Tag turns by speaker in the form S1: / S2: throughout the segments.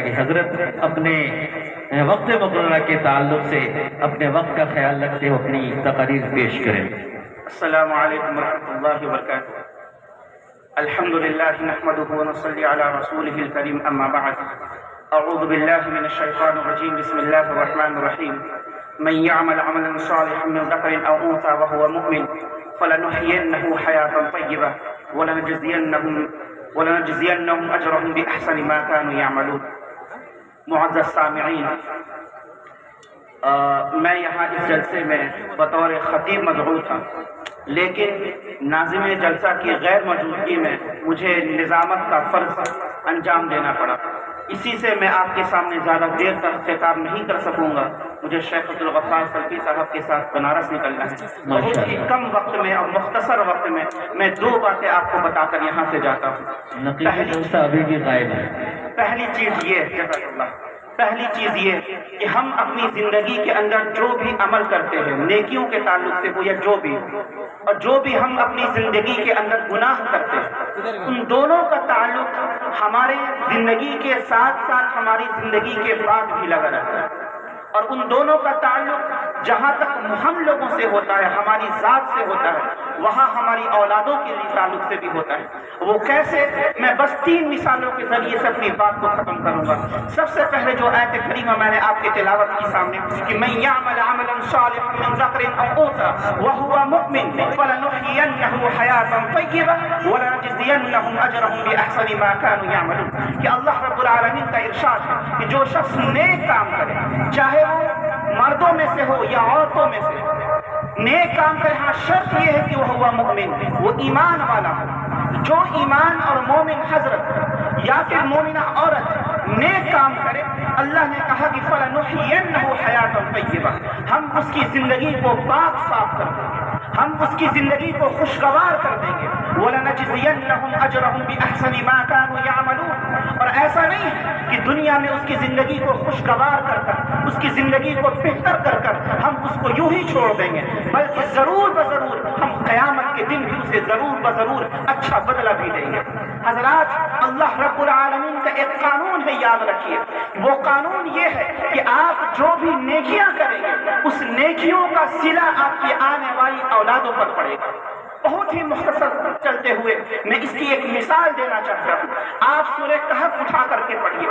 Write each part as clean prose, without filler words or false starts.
S1: کہ حضرت اپنے وقت مقررہ کے تعلق سے اپنے وقت کا خیال رکھتے ہوئے اپنی تقریر پیش کریں۔
S2: السلام علیکم ورحمۃ اللہ وبرکاتہ۔ الحمد للہ نحمده ونصلی علی رسوله الکریم، اما بعد، اعوذ باللہ من الشیطان الرجیم، بسم اللہ الرحمن الرحیم۔ من يعمل عملا صالحا من ذکر او انثى وهو مؤمن فلنحيينه حیاة طیبہ ولنجزینهم اجرهم باحسن ما كانوا يعملون۔ معزز سامعین، میں یہاں اس جلسے میں بطور خطیب مدعو تھا، لیکن ناظم جلسہ کی غیر موجودگی میں مجھے نظامت کا فرض انجام دینا پڑا، اسی سے میں آپ کے سامنے زیادہ دیر تک خطاب نہیں کر سکوں گا۔ مجھے شیخ عبدالغفار سلفی صاحب کے ساتھ بنارس نکلنا ہے، بہت ہی کم وقت میں اور مختصر وقت میں دو باتیں آپ کو بتا کر یہاں سے جاتا ہوں۔ پہلی چیز یہ کہ ہم اپنی زندگی کے اندر جو بھی عمل کرتے ہیں نیکیوں کے تعلق سے ہو یا جو بھی، اور جو بھی ہم اپنی زندگی کے اندر گناہ کرتے ہیں، ان دونوں کا تعلق ہماری زندگی کے ساتھ ساتھ ہماری زندگی کے بعد بھی لگا رہتا ہے، اور ان دونوں کا تعلق جہاں تک ہم لوگوں سے ہوتا ہے، ہماری ذات سے ہوتا ہے، وہاں ہماری اولادوں کے تعلق سے بھی ہوتا ہے۔ وہ کیسے؟ میں بس 3 مثالوں کے ذریعے سے اپنی بات کو ختم کروں گا۔ سب سے پہلے جو آیت کریمہ میں نے آپ کی تلاوت کی سامنے کہ من یعمل عملا صالحا من ذکر او انثى وهو مؤمن فلنحيينه حیاة طیبہ ولنجزینهم اجرهم باحسن ما كانوا يعملون، کہ اللہ رب العالمین کا ارشاد ہے کہ جو شخص نیک کام کرے، چاہے وہ مردوں میں سے ہو یا عورتوں میں سے، نیک کام کرے، ہاں شرط یہ ہے کہ وہ ہوا مومن، وہ ایمان والا ہو۔ جو ایمان اور مومن حضرت یا پھر مومنہ عورت نیک کام کرے، اللہ نے کہا کہ فَلَنُحْيِيَنَّهُ حَيَاةً طَيِّبَةً، ہم اس کی زندگی کو پاک صاف کر دیں گے، ہم اس کی زندگی کو خوشگوار کر دیں گے۔ وَلَنَجْزِيَنَّهُمْ أَجْرَهُمْ بِأَحْسَنِ مَا كَانُوا يَعْمَلُونَ، اور ایسا نہیں ہے کہ دنیا میں اس کی زندگی کو خوشگوار کر کر، اس کی زندگی کو بہتر کر کر ہم اس کو یوں ہی چھوڑ دیں گے، بلکہ ضرور بضرور ہم قیامت کے دن بھی اسے ضرور بضرور اچھا بدلہ بھی دیں گے۔ حضرات، اللہ رب العالمین کا ایک قانون ہے، یاد رکھیے، وہ قانون یہ ہے کہ آپ جو بھی نیکیاں کریں گے، اس نیکیوں کا صلہ آپ کی آنے والی اولادوں پر پڑے گا۔ بہت ہی مختصر چلتے ہوئے میں اس کی ایک مثال دینا چاہتا ہوں۔ آپ سورہ کہف اٹھا کر کے پڑھیے،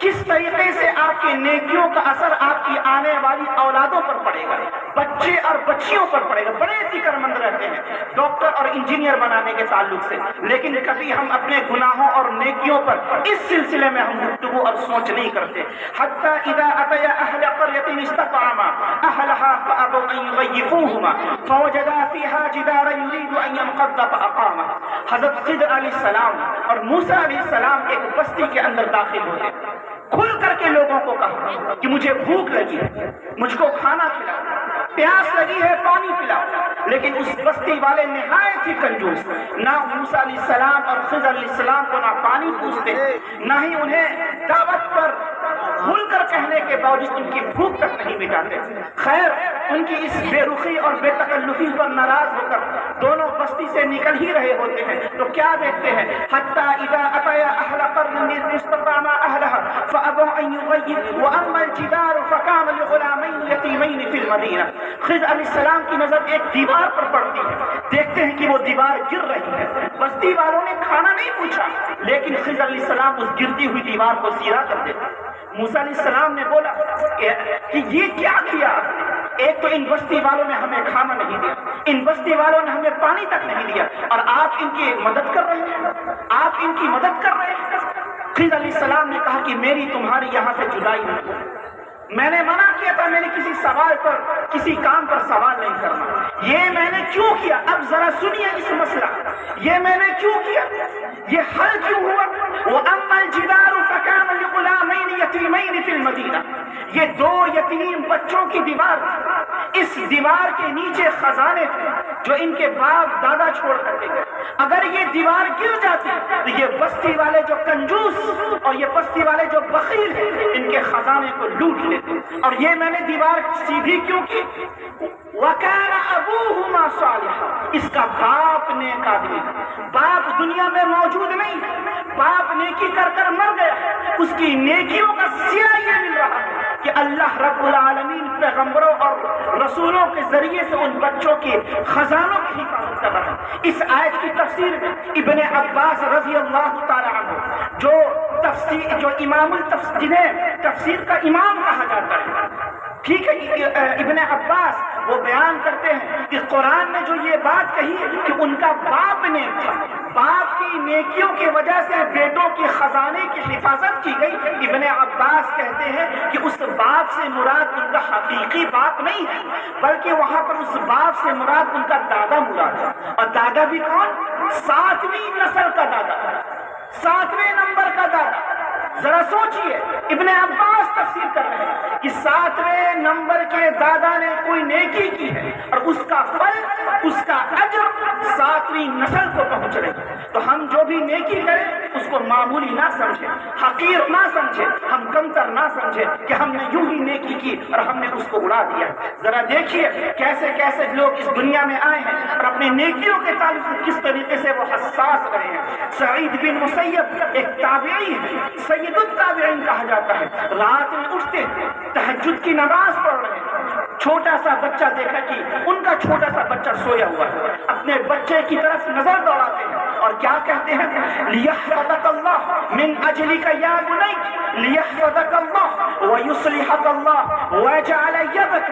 S2: کس طریقے سے آپ کی نیکیوں کا اثر آپ کی آنے والی اولادوں پر پڑے گا، بچے اور بچیوں پر پڑے گا۔ بڑے فکر مند رہتے ہیں ڈاکٹر اور انجینئر بنانے کے تعلق سے، لیکن کبھی ہم اپنے گناہوں اور نیکیوں پر اس سلسلے میں ہم گفتگو اور سوچ نہیں کرتے۔ حتی اذا اتیا اہل قریۃ استطعما اہلها فابوا ان یضیفوهما فوجدا فیها جدارا یرید ان ينقض فاقامه۔ حضرت خضر علیہ السلام اور موسیٰ علیہ السلام ایک بستی کے اندر داخل ہوئے، کھل کر کے لوگوں کو کہا کہ مجھے بھوک لگی ہے، مجھ کو کھانا کھلاؤ، پیاس لگی ہے، پانی پلاؤ۔ لیکن اس بستی والے نہایت ہی کنجوس، نہ موسیٰ علیہ السلام اور خضر علیہ السلام کو نہ پانی پوچھتے، نہ ہی انہیں دعوت پر کھل کر کہنے کے باوجود ان کی بھوک تک نہیں مٹاتے۔ خیر، ان کی اس بے رخی اور بے تکلفی پر ناراض ہو کر دونوں بستی سے نکل ہی رہے ہوتے ہیں تو کیا دیکھتے ہیں؟ حتی اذا اتیا اہل قرية استطعما اہلها فابوا ان يضيفوا واما الجدار فكان لغلامين يتيمين في المدينة۔ خضر علیہ السلام کی نظر ایک دیوار پر پڑتی ہے، دیکھتے ہیں کہ وہ دیوار گر رہی ہے۔ بستی والوں نے کھانا نہیں پوچھا، لیکن خضر علیہ السلام اس گرتی ہوئی دیوار کو سیدھا کر دیتے۔ موسیٰ علیہ السلام نے بولا کہ یہ کیا کیا؟ ایک تو ان بستی والوں نے ہمیں کھانا نہیں دیا، ان بستی والوں نے ہمیں پانی تک نہیں دیا، اور آپ ان کی مدد کر رہے ہیں، آپ ان کی مدد کر رہے ہیں۔ خضر علیہ السلام نے کہا کہ میری تمہاری یہاں سے جدائی نہیں، میں نے منع کیا تھا، میں نے کسی سوال پر، کسی کام پر سوال نہیں کرنا۔ یہ میں نے کیوں کیا؟ اب ذرا سنیے اس مسئلہ، یہ میں نے کیوں کیا، یہ حل کیوں ہوا؟ وَأَمَّا الْجِدَارُ فَكَانَ لِغُلَامَيْنِ يَتِيمَيْنِ فِي الْمَدِينَةِ، یہ 2 یتیم بچوں کی دیوار تھی، اس دیوار کے نیچے خزانے تھے جو ان کے باپ دادا چھوڑ کر کے گئے۔ اگر یہ دیوار گر جاتی تو یہ بستی والے جو کنجوس اور یہ بستی والے جو بخیل ہیں، ان کے خزانے کو لوٹ لیتے، اور یہ میں نے دیوار سیدھی کیوں کی؟ وَكَانَ أَبُوهُمَا صَالِحًا، اس کا باپ نیک آدمی، باپ دنیا میں موجود نہیں، باپ نیکی کر کر مر گیا، اس کی نیکیوں کا صلہ یہ مل رہا ہے کہ اللہ رب العالمین پیغمبروں اور رسولوں کے ذریعے سے ان بچوں کے خزانوں کی حفاظت کر رہا ہے۔ اس آیت کی تفسیر میں ابن عباس رضی اللہ تعالی عنہ جو امام التفسیر، جنہیں تفسیر کا امام کہا جاتا ہے، ٹھیک ہے، ابن عباس وہ بیان کرتے ہیں کہ قرآن نے جو یہ بات کہی کہ ان کا باپ نیک تھا، باپ کی نیکیوں کی وجہ سے بیٹوں کے خزانے کی حفاظت کی گئی۔ ابن عباس کہتے ہیں کہ اس باپ سے مراد ان کا حقیقی باپ نہیں ہے، بلکہ وہاں پر اس باپ سے مراد ان کا دادا مراد ہے، اور دادا بھی کون؟ 7ویں نسل کا دادا، 7ویں نمبر کا دادا۔ ذرا سوچئے، ابن عباس تفسیر کر رہے ہیں کہ 7ویں نمبر کے دادا نے کوئی نیکی کی ہے اور اس کا پھل، اس کا اجر 7ویں نسل کو پہنچ رہی ہے۔ تو ہم جو بھی نیکی کریں اس کو معمولی نہ سمجھیں، حقیر نہ سمجھیں، ہم کمتر نہ سمجھیں کہ ہم نے یوں ہی نیکی کی اور ہم نے اس کو اڑا دیا۔ ذرا دیکھیے کیسے کیسے لوگ اس دنیا میں آئے ہیں اور اپنے نیکیوں کے تعلق سے کس طریقے سے وہ حساس رہے ہیں۔ سعید بن مسیب ایک تابعی ہے، سید التابعین کہا جاتا ہے، رات میں اٹھتے تہجد کی نماز پڑھ رہے ہیں، چھوٹا سا بچہ دیکھا کہ ان کا چھوٹا سا بچہ سویا ہوا ہے، اپنے بچے کی طرف نظر دوڑاتے ہیں اور کیا کہتے ہیں؟ لیحفظک اللہ من اجلک یا بنی، لیحفظک اللہ ویصلحک اللہ ویجعل یبک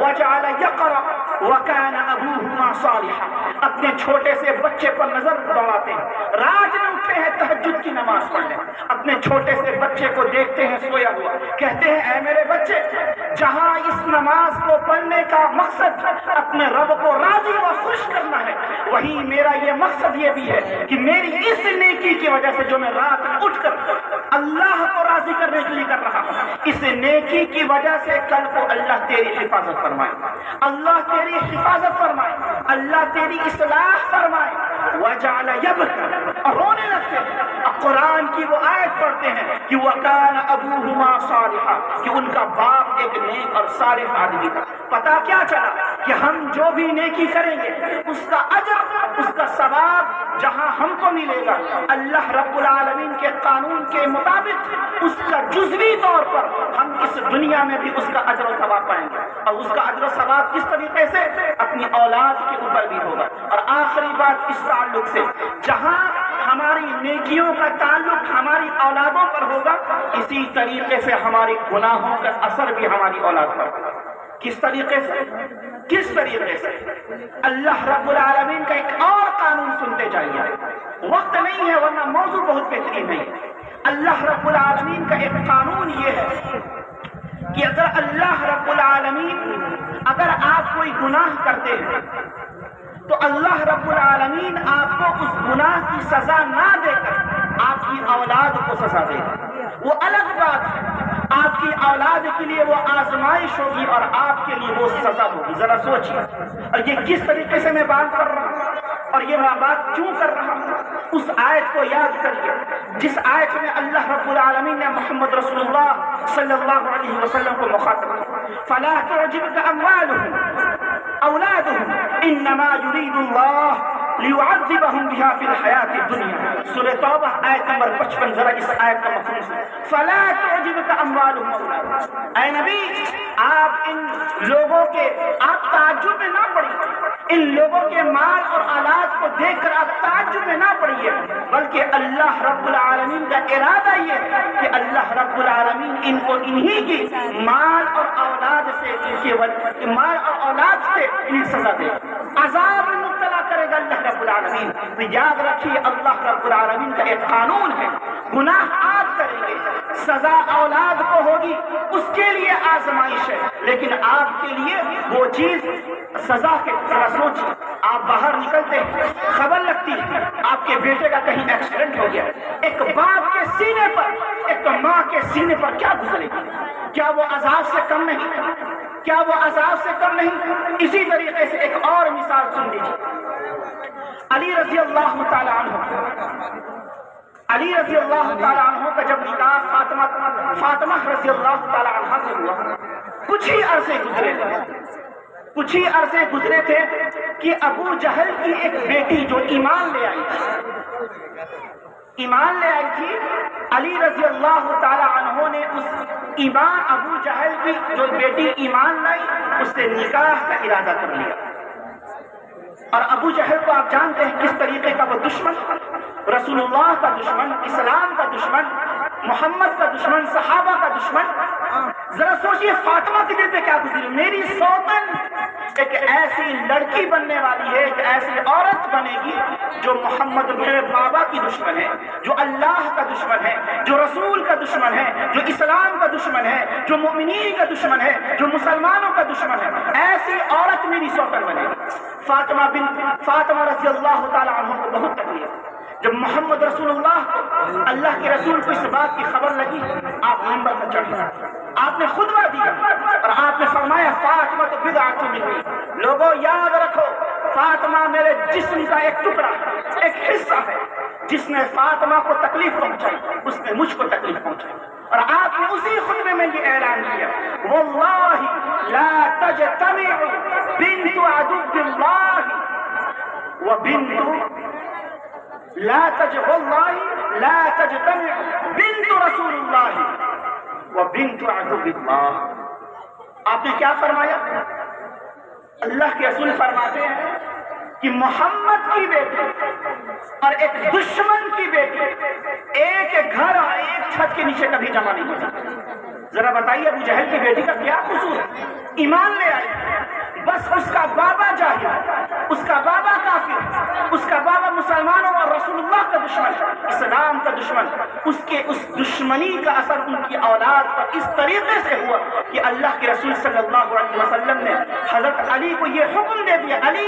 S2: وجعل یقرأ وکان ابوہما صالحا۔ اپنے چھوٹے سے بچے پر نظر دوڑاتے ہیں، رات میں اٹھتے ہیں تہجد کی نماز پڑھنے، اپنے چھوٹے سے بچے کو دیکھتے ہیں سویا ہوا، کہتے ہیں اے میرے بچے، جہاں اس نماز کو پڑھنے کا مقصد اپنے رب کو راضی و خوش کرنا ہے، وہیں میرا یہ مقصد یہ بھی ہے کہ میری اس نیکی کی وجہ سے جو میں رات میں اٹھ کر اللہ کو راضی کرنے کے لیے کر رہا ہوں، اس نیکی کی وجہ سے کل کو اللہ تیری حفاظت فرمائے، اللہ تیری حفاظت فرمائے، اللہ تیری اصلاح فرمائے۔ وجعل یبکی، اور رونے لگتے ہیں، قرآن کی وہ آیت پڑھتے ہیں کہ وَكَانَ أَبُوهُمَا صَالِحًا، کہ ان کا باپ ایک نیک اور صالح آدمی تھا۔ پتہ کیا چلا کہ ہم جو بھی نیکی کریں گے اس کا اجر، اس کا ثواب جہاں ہم کو ملے گا، اللہ رب العالمین کے قانون کے مطابق اس کا جزوی طور پر ہم اس دنیا میں بھی اس کا اجر و ثواب پائیں گے۔ اور اس کا اجر و ثواب کس طریقے سے؟ اپنی اولاد کے اوپر بھی ہوگا۔ اور آخری بات اس تعلق سے، جہاں ہماری نیکیوں کا تعلق ہماری اولادوں پر ہوگا، اسی طریقے سے ہمارے گناہوں کا اثر بھی ہماری اولاد پر ہوگا۔ کس طریقے سے؟ کس طریقے سے؟ اللہ رب العالمین کا ایک اور قانون سنتے جائیے، وقت نہیں ہے ورنہ موضوع بہت بہترین ہے۔ اللہ رب العالمین کا ایک قانون یہ ہے کہ اگر اللہ رب العالمین، اگر آپ کوئی گناہ کرتے ہیں تو اللہ رب العالمین آپ کو اس گناہ کی سزا نہ دے کر آپ کی اولاد کو سزا دے گا۔ وہ الگ بات ہے، آپ کی اولاد کے لیے وہ آزمائش ہوگی اور آپ کے لیے وہ سزا ہوگی۔ ذرا سوچیے، اور یہ کس طریقے سے میں بات کر رہا ہوں اور یہ میں بات کیوں کر رہا ہوں؟ اس آیت کو یاد کریے جس آیت میں اللہ رب العالمین نے محمد رسول اللہ صلی اللہ علیہ وسلم کو مخاطب کیا، فَلَا تُعْجِبْكَ أَمْوَالُهُمْ أَوْلَادُهُمْ إِنَّمَا يُرِيدُ اللَّهُ لِيُعَذِّبَهُمْ بِهَا فِي الْحَيَاةِ الدُّنْيَا۔ سورہ توبہ آیت نمبر 55، ذرا اس آیت کا مفہوم سنیں۔ فَلَا تُعْجِبْكَ أَمْوَالُهُمْ أَوْلَادُهُمْ۔ اے نبی، آپ ان لوگوں کے، آپ تعجب میں نہ پڑیے، ان لوگوں کے مال اور اولاد کو دیکھ کر آپ تعجب میں نہ پڑیے، بلکہ اللہ رب العالمین کا ارادہ یہ ہے کہ اللہ رب العالمین ان کو انہی کی مال اور اولاد سے، مال اور اولاد سے انہیں سزا دے، عذاب میں مبتلا کرے گا اللہ رب العالمین۔ تو یاد رکھیے اللہ رب العالمین کا ایک قانون ہے، گناہ آپ کریں گے، سزا اولاد کو ہوگی، اس کے لیے آزمائش ہے، لیکن آپ کے لیے وہ چیز سزا کے۔ ذرا سوچیے، آپ باہر نکلتے ہیں، خبر لگتی ہے آپ کے بیٹے کا کہیں ایکسیڈنٹ ہو گیا، ایک باپ کے سینے پر، ایک ماں کے سینے پر کیا گزرے گی؟ کیا وہ عذاب سے کم نہیں؟ کیا وہ عذاب سے کم نہیں؟ اسی طریقے سے ایک اور مثال سن لیجیے، علی رضی اللہ تعالی عنہ، علی رضی اللہ تعالی عنہ کا جب نکاح فاطمہ رضی اللہ تعالی عنہ سے ہوا کچھ ہی عرصے گزرے تھے کہ ابو جہل کی ایک بیٹی جو ایمان لے آئی تھی، علی رضی اللہ تعالی عنہ نے اس ابو جہل کی جو بیٹی ایمان لائی اس سے نکاح کا ارادہ کر لیا۔ اور ابو جہل کو آپ جانتے ہیں کس طریقے کا وہ دشمن، رسول اللہ کا دشمن، اسلام کا دشمن، محمد کا دشمن، صحابہ کا دشمن۔ ذرا سوچئے فاطمہ کے دل پہ کیا گزری، میری سوتن ایک ایسی لڑکی بننے والی ہے، ایک ایسی عورت بنے گی جو محمد میرے بابا کی دشمن ہے، جو اللہ کا دشمن ہے، جو رسول کا دشمن ہے، جو اسلام کا دشمن ہے، جو مومنین کا دشمن ہے، جو مسلمانوں کا دشمن ہے، ایسی عورت میری سوتن بنے گی۔ فاطمہ رضی اللہ تعالی عنہ کو بہت تکلیف، جب محمد رسول اللہ کو، اللہ کے رسول کو اس بات کی خبر لگی، آپ منبر پر چڑھے، آپ نے خطبہ دیا اور آپ نے فرمایا فاطمہ تو بدعۃ منی، لوگوں یاد رکھو فاطمہ میرے جسم کا ایک ٹکڑا ہے، ایک حصہ ہے، جس نے فاطمہ کو تکلیف پہنچائی اس نے مجھ کو تکلیف پہنچائی۔ اور آپ نے اسی خطبے میں یہ اعلان کیا واللہ لا تجتمع بنت عدو اللہ وبنت واللہ لا تجتمع بنت رسول اللہ وبنت عدو اللہ۔ آپ نے کیا فرمایا؟ اللہ کے رسول فرماتے ہیں کہ محمد کی بیٹی اور ایک دشمن کی بیٹی ایک گھر اور ایک چھت کے نیچے کبھی جمع نہیں ہو سکتی۔ ذرا بتائیے ابو جہل کی بیٹی کا کیا قصور، ایمان لے آئی، بس اس کا بابا جاہل، اس کا بابا کافر، اس کا بابا مسلمانوں اور رسول اللہ کا دشمن، اسلام کا دشمن، اس دشمنی کا اثر ان کی اولاد پر اس طریقے سے ہوا کہ اللہ کے رسول صلی اللہ علیہ وسلم نے حضرت علی کو یہ حکم دے دیا، علی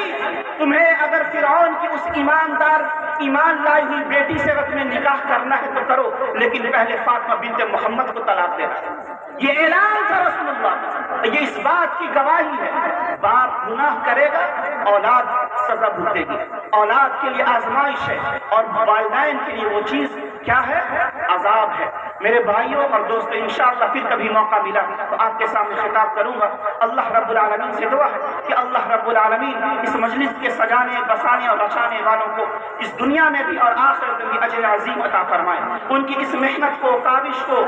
S2: تمہیں اگر فرعون کی اس ایمان لائی ہوئی بیٹی سے تمہیں نکاح کرنا ہے تو کرو، لیکن پہلے فاطمہ بنت محمد کو طلاق دینا۔ یہ اعلان تھا رسول اللہ، یہ اس بات کی گواہی ہے باپ گناہ کرے گا اولاد سزا بھگتے گی، اولاد کے لیے آزمائش ہے اور والدین کے لیے وہ چیز کیا ہے؟ عذاب ہے۔ میرے بھائیوں اور دوستوں انشاءاللہ پھر کبھی موقع ملا تو آپ کے سامنے خطاب کروں گا۔ اللہ رب العالمین سے دعا ہے کہ اللہ رب العالمین اس مجلس کے سجانے بسانے اور رچانے والوں کو اس دنیا میں بھی اور آخرت میں بھی اجر عظیم عطا فرمائے، ان کی اس محنت کو، کاوش کو،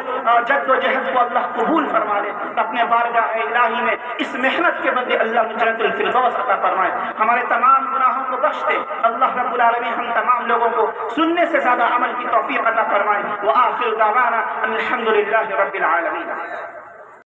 S2: جد و جہد کو اللہ قبول فرما لے، اپنے بارگاہ الہی میں اس محنت کے بدلے اللہ جنت الفردوس عطا فرمائے، ہمارے تمام گناہوں کو بخش دے۔ اللہ رب العالمین ہم تمام لوگوں کو سننے سے زیادہ عمل کی توفیق عطا فرمائے۔ وآخر دعوانا الحمد للہ رب العالمین۔